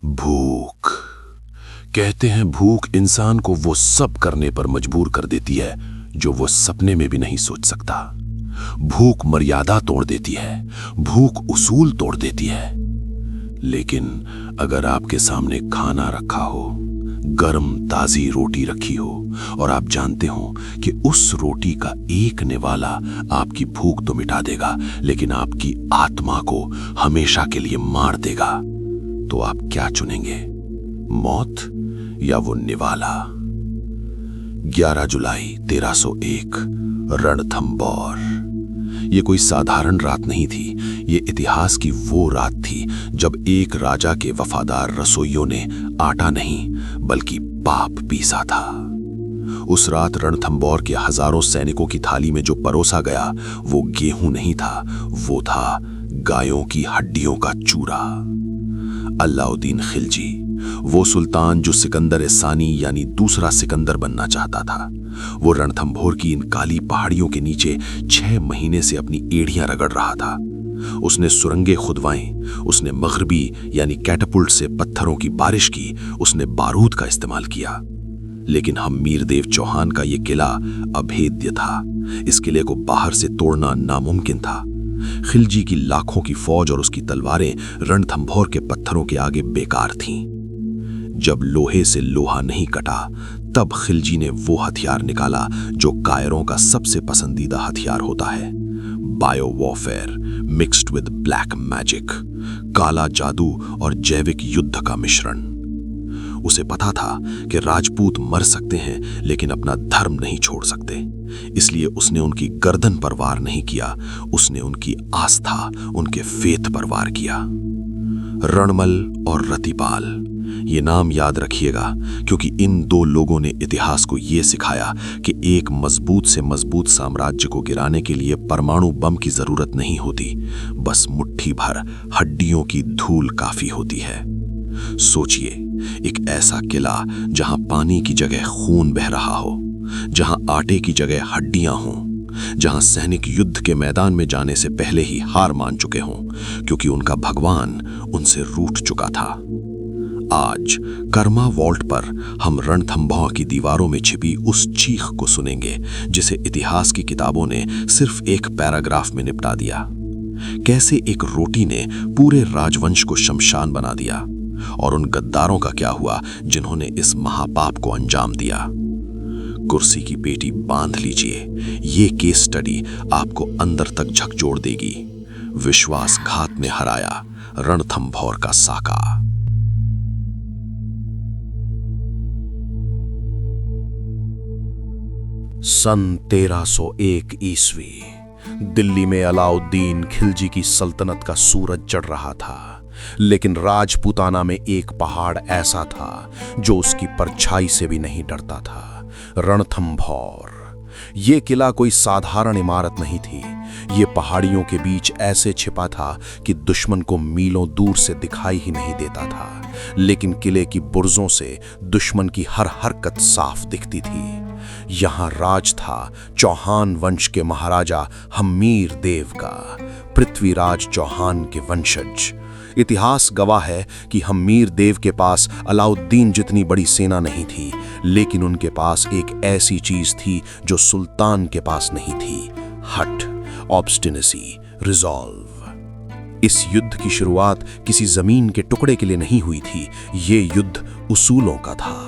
भूख। कहते हैं भूख इंसान को वो सब करने पर मजबूर कर देती है जो वो सपने में भी नहीं सोच सकता। भूख मर्यादा तोड़ देती है, भूख उसूल तोड़ देती है। लेकिन अगर आपके सामने खाना रखा हो, गर्म ताजी रोटी रखी हो और आप जानते हो कि उस रोटी का एक निवाला आपकी भूख तो मिटा देगा लेकिन आपकी आत्मा को हमेशा के लिए मार देगा, तो आप क्या चुनेंगे, मौत या वो निवाला? 11 जुलाई 1301, रणथंभौर। ये कोई साधारण रात नहीं थी, ये इतिहास की वो रात थी जब एक राजा के वफादार रसोइयों ने आटा नहीं बल्कि पाप पीसा था। उस रात रणथंभौर के हजारों सैनिकों की थाली में जो परोसा गया वो गेहूं नहीं था, वो था गायों की हड्डियों का चूरा। अलाउद्दीन खिलजी, वो सुल्तान जो सिकंदर सानी यानी दूसरा सिकंदर बनना चाहता था, वो रणथंभौर की इन काली पहाड़ियों के नीचे 6 महीने से अपनी एड़ियां रगड़ रहा था। उसने सुरंगें खुदवाई, उसने मगरबी यानी कैटपुल्ट से पत्थरों की बारिश की, उसने बारूद का इस्तेमाल किया। लेकिन हम्मीरदेव चौहान का यह किला अभेद्य था। इस किले को बाहर से तोड़ना नामुमकिन था। खिलजी की लाखों की फौज और उसकी तलवारें रणथंभौर के पत्थरों के आगे बेकार थीं। जब लोहे से लोहा नहीं कटा, तब खिलजी ने वो हथियार निकाला जो कायरों का सबसे पसंदीदा हथियार होता है, bio warfare mixed with black magic, काला जादू और जैविक युद्ध का मिश्रण। उसे पता था कि राजपूत मर सकते हैं लेकिन अपना धर्म नहीं छोड़ सकते, इसलिए उसने उनकी गर्दन पर वार नहीं किया, उसने उनकी आस्था, उनके फेथ पर वार किया। रणमल और रतिपाल, ये नाम याद रखिएगा क्योंकि इन दो लोगों ने इतिहास को ये सिखाया कि एक मजबूत से मजबूत साम्राज्य को गिराने के लिए परमाणु बम की जरूरत नहीं होती, बस मुट्ठी भर हड्डियों की धूल काफी होती है। सोचिए, एक ऐसा किला जहां पानी की जगह खून बह रहा हो, जहां आटे की जगह हड्डियां हों, जहां सैनिक युद्ध के मैदान में जाने से पहले ही हार मान चुके हों क्योंकि उनका भगवान उनसे रूठ चुका था। आज कर्मा वॉल्ट पर हम रणथंभौर की दीवारों में छिपी उस चीख को सुनेंगे जिसे इतिहास की किताबों ने सिर्फ एक पैराग्राफ में निपटा दिया। कैसे एक रोटी ने पूरे राजवंश को शमशान बना दिया, और उन गद्दारों का क्या हुआ जिन्होंने इस महापाप को अंजाम दिया। कुर्सी की पेटी बांध लीजिए, ये केस स्टडी आपको अंदर तक झकझोर देगी। विश्वासघात ने हराया रणथंभौर का साका। सन 1301 ईस्वी, दिल्ली में अलाउद्दीन खिलजी की सल्तनत का सूरज चढ़ रहा था। लेकिन राजपूताना में एक पहाड़ ऐसा था जो उसकी परछाई से भी नहीं डरता था, रणथंभौर। ये किला कोई साधारण इमारत नहीं थी, ये पहाड़ियों के बीच ऐसे छिपा था कि दुश्मन को मीलों दूर से दिखाई ही नहीं देता था, लेकिन किले की बुर्जों से दुश्मन की हर हरकत साफ दिखती थी। यहाँ राज था चौहान वंश के महाराजा हम्मीरदेव का, पृथ्वीराज चौहान के वंशज। इतिहास गवाह है कि हम्मीरदेव के पास अलाउद्दीन जितनी बड़ी सेना नहीं थी, लेकिन उनके पास एक ऐसी चीज थी जो सुल्तान के पास नहीं थी, हठ, ऑब्स्टिनेसी, रिजॉल्व। इस युद्ध की शुरुआत किसी जमीन के टुकड़े के लिए नहीं हुई थी, ये युद्ध उसूलों का था।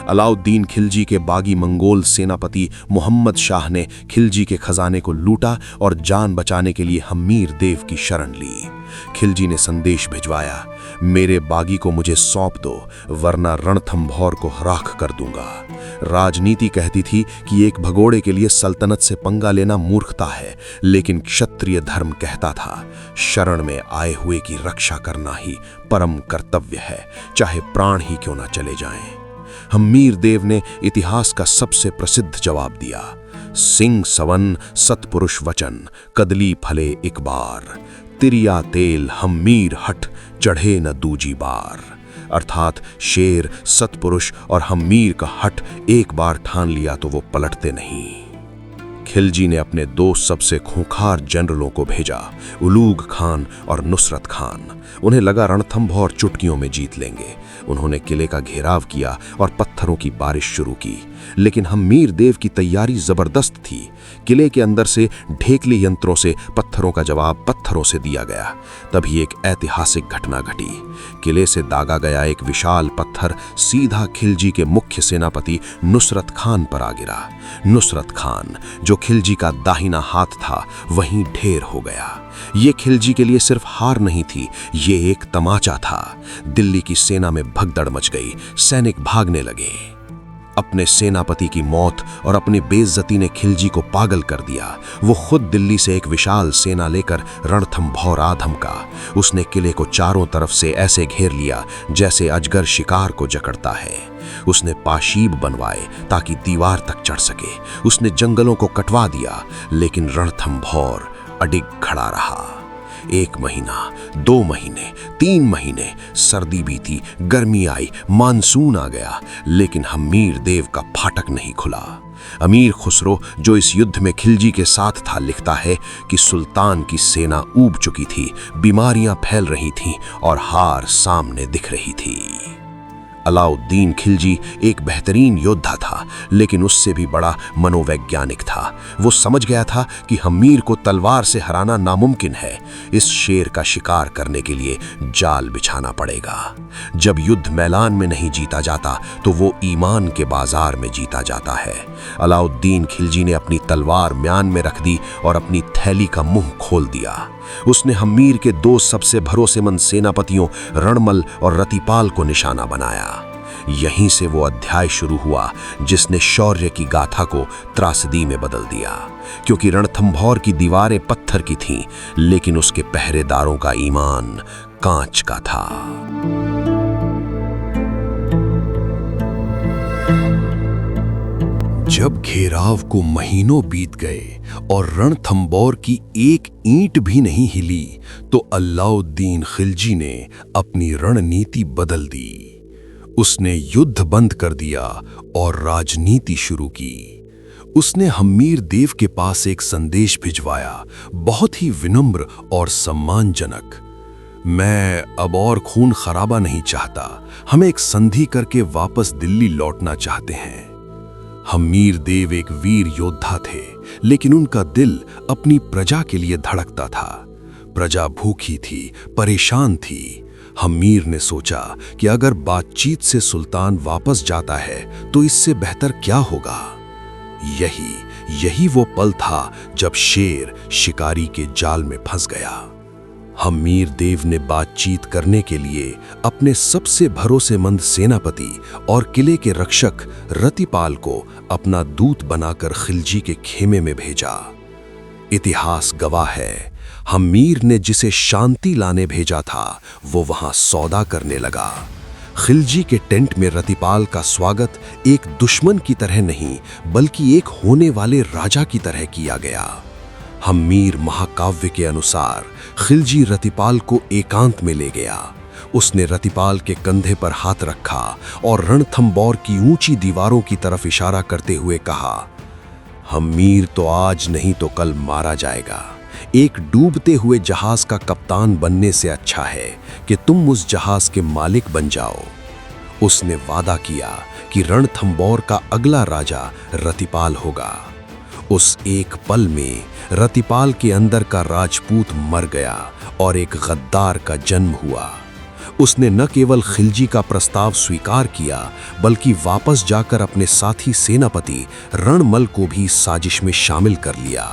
अलाउद्दीन खिलजी के बागी मंगोल सेनापति मोहम्मद शाह ने खिलजी के खजाने को लूटा और जान बचाने के लिए हम्मीरदेव की शरण ली। खिलजी ने संदेश भिजवाया, मेरे बागी को मुझे सौंप दो वरना रणथंभौर को राख कर दूंगा। राजनीति कहती थी कि एक भगोड़े के लिए सल्तनत से पंगा लेना मूर्खता है, लेकिन क्षत्रिय धर्म कहता था शरण में आए हुए की रक्षा करना ही परम कर्तव्य है, चाहे प्राण ही क्यों ना चले जाएं। हम्मीरदेव ने इतिहास का सबसे प्रसिद्ध जवाब दिया, सिंह सवन सतपुरुष वचन, कदली फले एक बार, तिरिया तेल हम्मीर हठ चढ़े न दूजी बार। अर्थात शेर, सतपुरुष और हम्मीर का हठ एक बार ठान लिया तो वो पलटते नहीं। खिलजी ने अपने दो सबसे खूंखार जनरलों को भेजा, उलूग खान और नुसरत खान। उन्हें लगा रणथंभौर चुटकियों में जीत लेंगे। उन्होंने किले का घेराव किया और पत्थरों की बारिश शुरू की, लेकिन हम्मीर देव की तैयारी जबरदस्त थी। किले के अंदर से ढेकली यंत्रों से पत्थरों का जवाब पत्थरों से दिया गया। तभी एक ऐतिहासिक घटना घटी। किले से दागा गया एक विशाल पत्थर सीधा खिलजी के मुख्य सेनापति नुसरत खान पर आ गिरा। नुसरत खान, जो खिलजी का दाहिना हाथ था, वहीं ढेर हो गया। ये खिलजी के लिए सिर्फ हार नहीं थी, ये एक तमाचा था। दिल्ली की सेना में भगदड़ मच गई, सैनिक भागने लगे। अपने सेनापति की मौत और अपनी बेइज्जती ने खिलजी को पागल कर दिया। वो खुद दिल्ली से एक विशाल सेना लेकर रणथंभौर आ धमका। उसने किले को चारों तरफ से ऐसे घेर लिया जैसे अजगर शिकार को जकड़ता है। उसने पाशीब बनवाए ताकि दीवार तक चढ़ सके। उसने जंगलों को कटवा दिया, लेकिन रणथंभौर अडिग खड़ा रहा। 1 महीना, 2 महीने, 3 महीने, सर्दी बीती, गर्मी आई, मानसून आ गया, लेकिन हम्मीर देव का फाटक नहीं खुला। अमीर खुसरो, जो इस युद्ध में खिलजी के साथ था, लिखता है कि सुल्तान की सेना ऊब चुकी थी, बीमारियां फैल रही थीं और हार सामने दिख रही थी। अलाउद्दीन खिलजी एक बेहतरीन योद्धा था, लेकिन उससे भी बड़ा मनोवैज्ञानिक था। वो समझ गया था कि हम्मीर को तलवार से हराना नामुमकिन है। इस शेर का शिकार करने के लिए जाल बिछाना पड़ेगा। जब युद्ध मैदान में नहीं जीता जाता, तो वो ईमान के बाजार में जीता जाता है। अलाउद्दीन खिलजी ने अपनी तलवार म्यान में रख दी और अपनी थैली का मुंह खोल दिया। उसने हम्मीर के 2 सबसे भरोसेमंद सेनापतियों रणमल और रतिपाल को निशाना बनाया। यहीं से वो अध्याय शुरू हुआ जिसने शौर्य की गाथा को त्रासदी में बदल दिया। क्योंकि रणथंभौर की दीवारें पत्थर की थीं, लेकिन उसके पहरेदारों का ईमान कांच का था। जब घेराव को महीनों बीत गए और रणथंभौर की एक ईंट भी नहीं हिली, तो अलाउद्दीन खिलजी ने अपनी रणनीति बदल दी। उसने युद्ध बंद कर दिया और राजनीति शुरू की। उसने हम्मीर देव के पास एक संदेश भिजवाया, बहुत ही विनम्र और सम्मानजनक। मैं अब और खून खराबा नहीं चाहता, हम एक संधि करके वापस दिल्ली लौटना चाहते हैं। हम्मीर देव एक वीर योद्धा थे, लेकिन उनका दिल अपनी प्रजा के लिए धड़कता था। प्रजा भूखी थी, परेशान थी। हम्मीर ने सोचा कि अगर बातचीत से सुल्तान वापस जाता है तो इससे बेहतर क्या होगा। यही वो पल था जब शेर शिकारी के जाल में फंस गया। हम्मीर देव ने बातचीत करने के लिए अपने सबसे भरोसेमंद सेनापति और किले के रक्षक रतिपाल को अपना दूत बनाकर खिलजी के खेमे में भेजा। इतिहास गवाह है, हम्मीर ने जिसे शांति लाने भेजा था, वो वहां सौदा करने लगा। खिलजी के टेंट में रतिपाल का स्वागत एक दुश्मन की तरह नहीं, बल्कि एक होने वाले राजा की तरह किया गया। हम्मीर महाकाव्य के अनुसार खिलजी रतिपाल को एकांत में ले गया। उसने रतिपाल के कंधे पर हाथ रखा और रणथंभौर की ऊंची दीवारों की तरफ इशारा करते हुए कहा, हम्मीर तो आज नहीं तो कल मारा जाएगा। एक डूबते हुए जहाज का कप्तान बनने से अच्छा है कि तुम उस जहाज के मालिक बन जाओ। उसने वादा किया कि रणथंभौर का अगला राजा रतिपाल होगा। उस एक पल में रतिपाल के अंदर का राजपूत मर गया और एक गद्दार का जन्म हुआ। उसने न केवल खिलजी का प्रस्ताव स्वीकार किया, बल्कि वापस जाकर अपने साथी सेनापति रणमल को भी साजिश में शामिल कर लिया।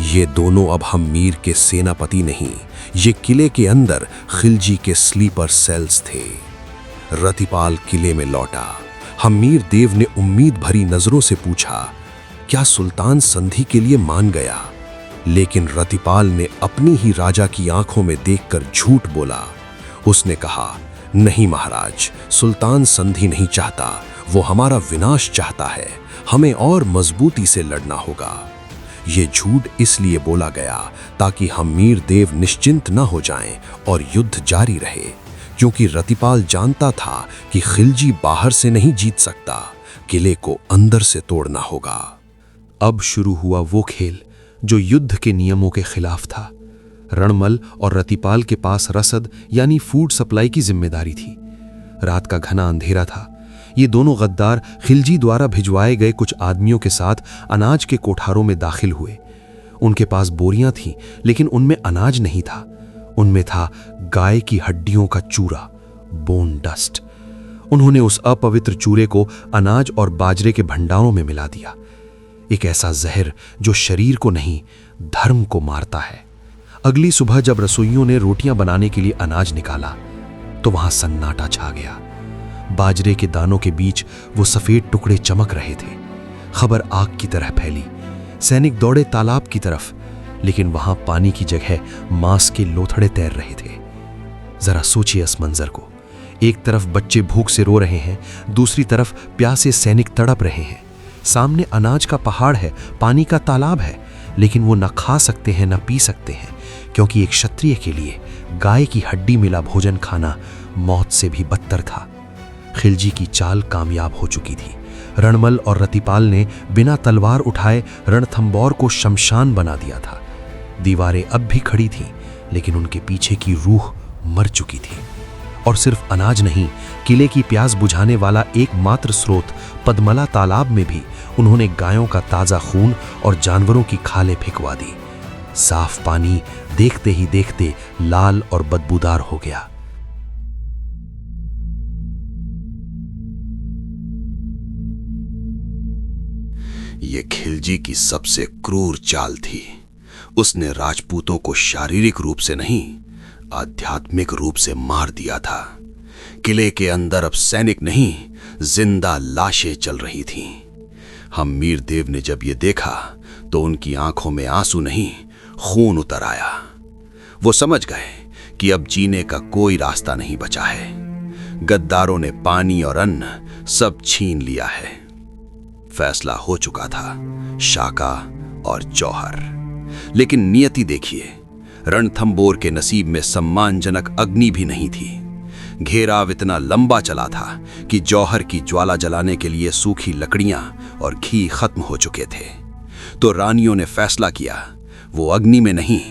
ये दोनों अब हम्मीर के सेनापति नहीं, ये किले के अंदर खिलजी के स्लीपर सेल्स थे। रतिपाल किले में लौटा। हम्मीर देव ने उम्मीद भरी नजरों से पूछा, क्या सुल्तान संधि के लिए मान गया? लेकिन रतिपाल ने अपनी ही राजा की आंखों में देखकर झूठ बोला। उसने कहा, नहीं महाराज, सुल्तान संधि नहीं चाहता, वो हमारा विनाश चाहता है। हमें और मजबूती से लड़ना होगा। ये झूठ इसलिए बोला गया ताकि हम्मीर देव निश्चिंत न हो जाएं और युद्ध जारी रहे, क्योंकि रतिपाल जानता था कि खिलजी बाहर से नहीं जीत सकता, किले को अंदर से तोड़ना होगा। अब शुरू हुआ वो खेल जो युद्ध के नियमों के खिलाफ था। रणमल और रतिपाल के पास रसद यानी फूड सप्लाई की जिम्मेदारी थी। रात का घना अंधेरा था। ये दोनों गद्दार खिलजी द्वारा भिजवाए गए कुछ आदमियों के साथ अनाज के कोठारों में दाखिल हुए। उनके पास बोरियां थीं, लेकिन उनमें अनाज नहीं था। उनमें था गाय की हड्डियों का चूरा, बोन डस्ट। उन्होंने उस अपवित्र चूरे को अनाज और बाजरे के भंडारों में मिला दिया। एक ऐसा जहर जो शरीर को नहीं, धर्म को मारता है। अगली सुबह जब रसोइयों ने रोटियां बनाने के लिए अनाज निकाला तो वहां सन्नाटा छा गया। बाजरे के दानों के बीच वो सफेद टुकड़े चमक रहे थे। खबर आग की तरह फैली। सैनिक दौड़े तालाब की तरफ, लेकिन वहां पानी की जगह मांस के लोथड़े तैर रहे थे। जरा सोचिए इस मंजर को। एक तरफ बच्चे भूख से रो रहे हैं, दूसरी तरफ प्यासे सैनिक तड़प रहे हैं। सामने अनाज का पहाड़ है, पानी का तालाब है, लेकिन वो न खा सकते हैं न पी सकते हैं, क्योंकि एक क्षत्रिय के लिए गाय की हड्डी मिला भोजन खाना मौत से भी बदतर था। खिलजी की चाल कामयाब हो चुकी थी। रणमल और रतिपाल ने बिना तलवार उठाए रणथंबोर को शमशान बना दिया था। दीवारें अब भी खड़ी थीं, लेकिन उनके पीछे की रूह मर चुकी थी। और सिर्फ अनाज नहीं, किले की प्यास बुझाने वाला एकमात्र स्रोत पद्मला तालाब में भी उन्होंने गायों का ताजा खून और जानवरों की खालें फेंकवा दी। साफ पानी देखते ही देखते लाल और बदबूदार हो गया। ये खिलजी की सबसे क्रूर चाल थी। उसने राजपूतों को शारीरिक रूप से नहीं, आध्यात्मिक रूप से मार दिया था। किले के अंदर अब सैनिक नहीं, जिंदा लाशें चल रही थीं। हम मीरदेव ने जब ये देखा तो उनकी आंखों में आंसू नहीं, खून उतर आया। वो समझ गए कि अब जीने का कोई रास्ता नहीं बचा है। गद्दारों ने पानी और अन्न सब छीन लिया है। फैसला हो चुका था, शाका और जौहर। लेकिन नियति देखिए, रणथंबोर के नसीब में सम्मानजनक अग्नि भी नहीं थी। घेराव इतना लंबा चला था कि जौहर की ज्वाला जलाने के लिए सूखी लकड़ियां और घी खत्म हो चुके थे। तो रानियों ने फैसला किया, वो अग्नि में नहीं,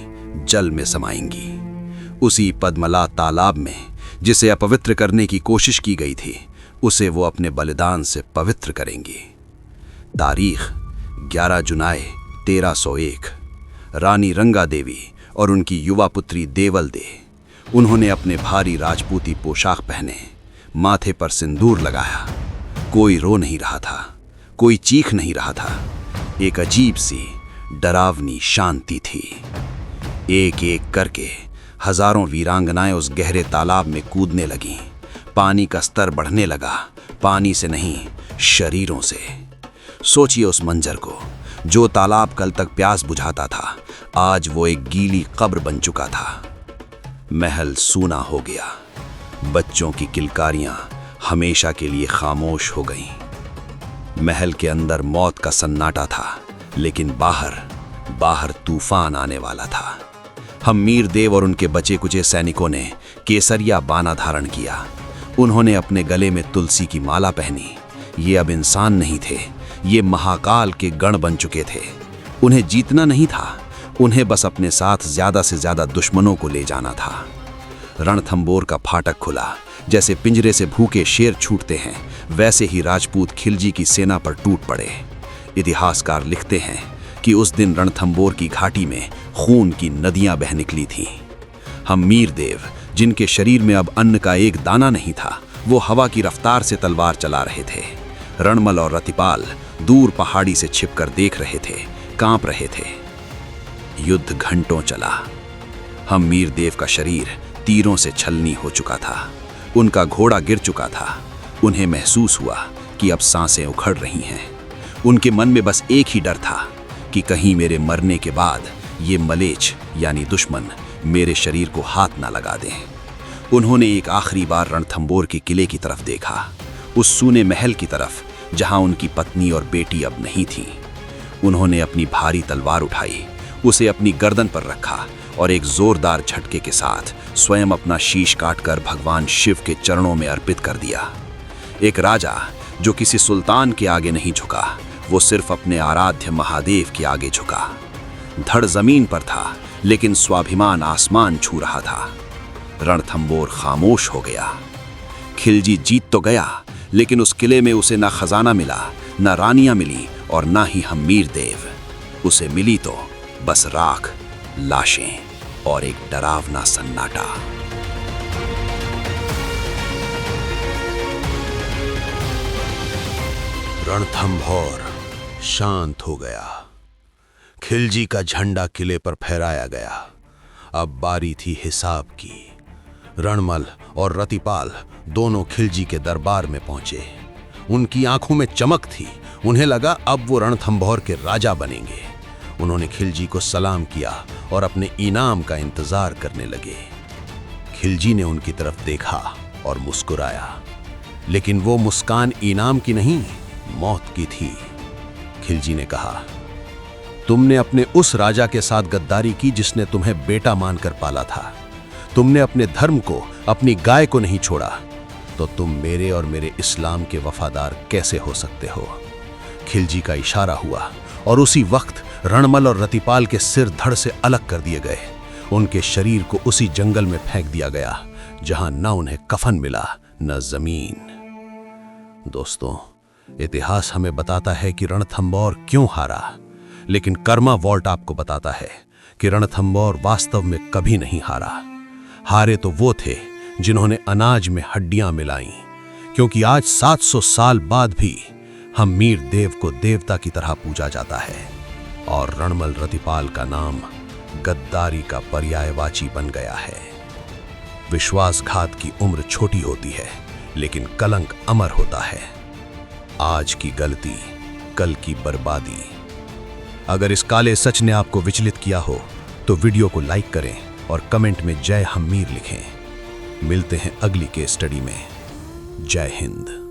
जल में समाएंगी। उसी पद्मला तालाब में जिसे अपवित्र करने की कोशिश की गई थी, उसे वो अपने बलिदान से पवित्र करेंगी। तारीख 11 जुलाई 1301। रानी रंगा देवी और उनकी युवा पुत्री देवल दे। उन्होंने अपने भारी राजपूती पोशाक पहने, माथे पर सिंदूर लगाया। कोई रो नहीं रहा था, कोई चीख नहीं रहा था। एक अजीब सी डरावनी शांति थी। एक एक करके हजारों वीरांगनाएं उस गहरे तालाब में कूदने लगीं। पानी का स्तर बढ़ने लगा, पानी से नहीं, शरीरों से। सोचिए उस मंजर को। जो तालाब कल तक प्यास बुझाता था, आज वो एक गीली कब्र बन चुका था। महल सूना हो गया। बच्चों की किलकारियां हमेशा के लिए खामोश हो गईं। महल के अंदर मौत का सन्नाटा था, लेकिन बाहर तूफान आने वाला था। हम मीरदेव और उनके बचे कुचे सैनिकों ने केसरिया बाना धारण किया। उन्होंने अपने गले में तुलसी की माला पहनी। ये अब इंसान नहीं थे, ये महाकाल के गण बन चुके थे। उन्हें जीतना नहीं था, उन्हें बस अपने साथ ज्यादा से ज्यादा दुश्मनों को ले जाना था। रणथंबोर का फाटक खुला। जैसे पिंजरे से भूखे शेर छूटते हैं, वैसे ही राजपूत खिलजी की सेना पर टूट पड़े। इतिहासकार लिखते हैं कि उस दिन रणथंबोर की घाटी में खून की नदियां बह निकली थीं। हम मीरदेव, जिनके शरीर में अब अन्न का एक दाना नहीं था, वो हवा की रफ्तार से तलवार चला रहे थे। रणमल और रतिपाल दूर पहाड़ी से छिपकर देख रहे थे, कांप रहे थे। युद्ध घंटों चला। हम मीरदेव का शरीर तीरों से छलनी हो चुका था। उनका घोड़ा गिर चुका था। उन्हें महसूस हुआ कि अब सांसें उखड़ रही हैं। उनके मन में बस एक ही डर था कि कहीं मेरे मरने के बाद ये मलेच्छ यानी दुश्मन मेरे शरीर को हाथ ना लगा दें। उन्होंने एक आखिरी बार रणथंबोर के किले की तरफ देखा, उस सूने महल की तरफ जहां उनकी पत्नी और बेटी अब नहीं थी। उन्होंने अपनी भारी तलवार उठाई, उसे अपनी गर्दन पर रखा और एक जोरदार झटके के साथ स्वयं अपना शीश काटकर भगवान शिव के चरणों में अर्पित कर दिया। एक राजा जो किसी सुल्तान के आगे नहीं झुका, वो सिर्फ अपने आराध्य महादेव के आगे झुका। धड़ जमीन पर था, लेकिन स्वाभिमान आसमान छू रहा था। रणथंबोर खामोश हो गया। खिलजी जीत तो गया, लेकिन उस किले में उसे ना खजाना मिला, ना रानियां मिली और ना ही हम्मीर देव। उसे मिली तो बस राख, लाशें और एक डरावना सन्नाटा। रणथंभौर शांत हो गया। खिलजी का झंडा किले पर फहराया गया। अब बारी थी हिसाब की। रणमल और रतिपाल दोनों खिलजी के दरबार में पहुंचे। उनकी आंखों में चमक थी। उन्हें लगा अब वो रणथंभौर के राजा बनेंगे। उन्होंने खिलजी को सलाम किया और अपने इनाम का इंतजार करने लगे। खिलजी ने उनकी तरफ देखा और मुस्कुराया, लेकिन वो मुस्कान इनाम की नहीं, मौत की थी। खिलजी ने कहा, तुमने अपने उस राजा के साथ गद्दारी की जिसने तुम्हें बेटा मानकर पाला था। तुमने अपने धर्म को, अपनी गाय को नहीं छोड़ा, तो तुम मेरे और मेरे इस्लाम के वफादार कैसे हो सकते हो? खिलजी का इशारा हुआ और उसी वक्त रणमल और रतिपाल के सिर धड़ से अलग कर दिए गए। उनके शरीर को उसी जंगल में फेंक दिया गया जहां न उन्हें कफन मिला न जमीन। दोस्तों, इतिहास हमें बताता है कि रणथंभौर क्यों हारा, लेकिन कर्मा वॉल्ट आपको बताता है कि रणथंभौर वास्तव में कभी नहीं हारा। हारे तो वो थे जिन्होंने अनाज में हड्डियां मिलाई, क्योंकि आज 700 साल बाद भी हम्मीर देव को देवता की तरह पूजा जाता है और रणमल रतिपाल का नाम गद्दारी का पर्यायवाची बन गया है। विश्वासघात की उम्र छोटी होती है, लेकिन कलंक अमर होता है। आज की गलती, कल की बर्बादी। अगर इस काले सच ने आपको विचलित किया हो तो वीडियो को लाइक करें और कमेंट में जय हम्मीर लिखें। मिलते हैं अगली केस स्टडी में। जय हिंद।